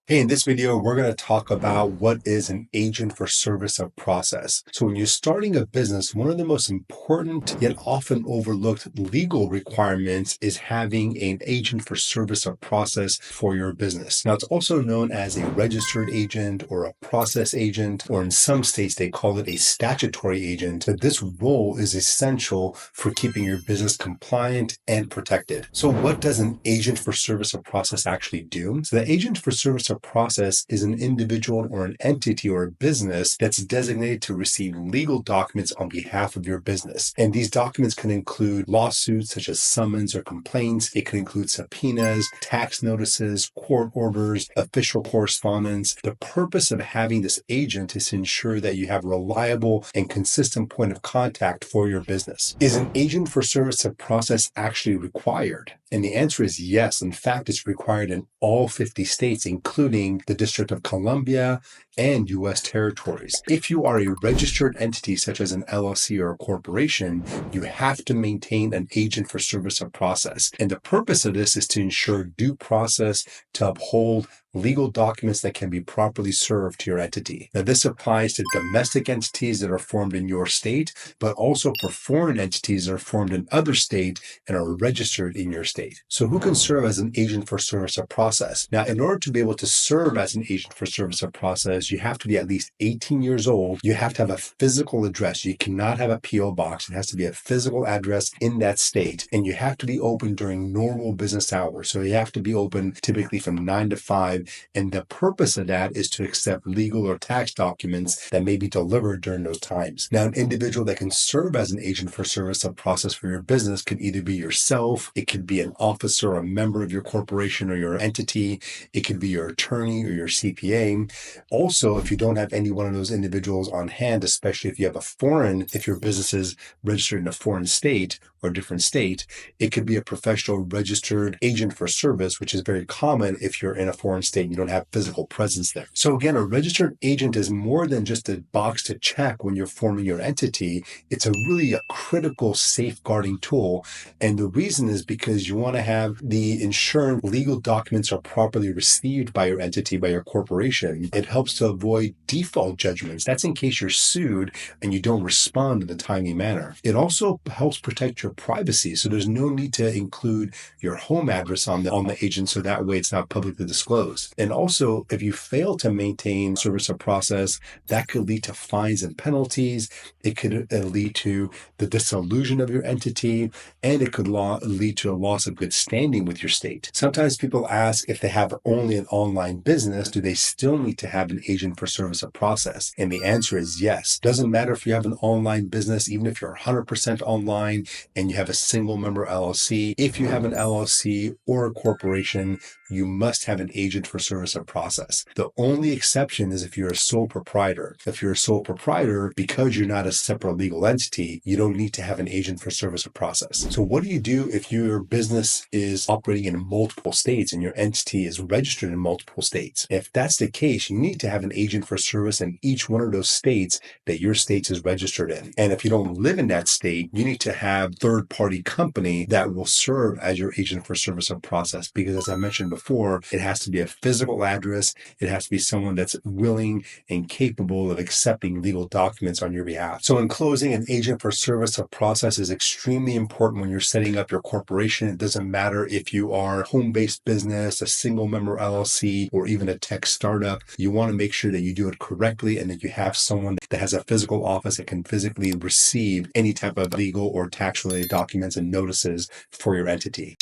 Hey, in this video, we're going to talk about what is an agent for service of process. So when you're starting a business, one of the most important yet often overlooked legal requirements is having an agent for service of process for your business. Now, it's also known as a registered agent or a process agent, or in some states, they call it a statutory agent. But this role is essential for keeping your business compliant and protected. So what does an agent for service of process actually do? So the agent for service of process is an individual or an entity or a business that's designated to receive legal documents on behalf of your business. And these documents can include lawsuits such as summons or complaints. It can include subpoenas, tax notices, court orders, official correspondence. The purpose of having this agent is to ensure that you have a reliable and consistent point of contact for your business. Is an agent for service of process actually required? And the answer is yes. In fact, it's required in all 50 states, including the District of Columbia and U.S. territories. If you are a registered entity, such as an LLC or a corporation, you have to maintain an agent for service of process. And the purpose of this is to ensure due process, to uphold legal documents that can be properly served to your entity. Now, this applies to domestic entities that are formed in your state, but also for foreign entities that are formed in other states and are registered in your state. So who can serve as an agent for service of process? Now, in order to be able to serve as an agent for service of process, you have to be at least 18 years old. You have to have a physical address. You cannot have a P.O. box. It has to be a physical address in that state. And you have to be open during normal business hours. So you have to be open typically from 9 to 5. And the purpose of that is to accept legal or tax documents that may be delivered during those times. Now, an individual that can serve as an agent for service of process for your business could either be yourself, it could be an officer or a member of your corporation or your entity, it could be your attorney or your CPA. Also, if you don't have any one of those individuals on hand, especially if you have if your business is registered in a foreign state or different state, it could be a professional registered agent for service, which is very common if you're in a foreign state and you don't have physical presence there. So again, a registered agent is more than just a box to check when you're forming your entity. It's really a critical safeguarding tool. And the reason is because you want to have the insurance legal documents are properly received by your entity, by your corporation. It helps to avoid default judgments. That's in case you're sued and you don't respond in a timely manner. It also helps protect your privacy. So there's no need to include your home address on the agent, so that way it's not publicly disclosed. And also, if you fail to maintain service of process, that could lead to fines and penalties. It could lead to the dissolution of your entity, and it could lead to a loss of good standing with your state. Sometimes people ask, if they have only an online business, do they still need to have an agent for service of process? And the answer is yes. Doesn't matter if you have an online business, even if you're 100% online and you have a single member LLC. If you have an LLC or a corporation, you must have an agent for service of process. The only exception is if you're a sole proprietor. If you're a sole proprietor, because you're not a separate legal entity, you don't need to have an agent for service of process. So what do you do if your business is operating in multiple states and your entity is registered in multiple states? If that's the case, you need to have an agent for service in each one of those states that your state is registered in. And if you don't live in that state, you need to have a third-party company that will serve as your agent for service of process. Because as I mentioned before, it has to be a physical address. It has to be someone that's willing and capable of accepting legal documents on your behalf. So in closing, an agent for service of process is extremely important when you're setting up your corporation. It doesn't matter if you are a home-based business, a single member LLC, or even a tech startup. You want to make sure that you do it correctly and that you have someone that has a physical office that can physically receive any type of legal or tax-related documents and notices for your entity.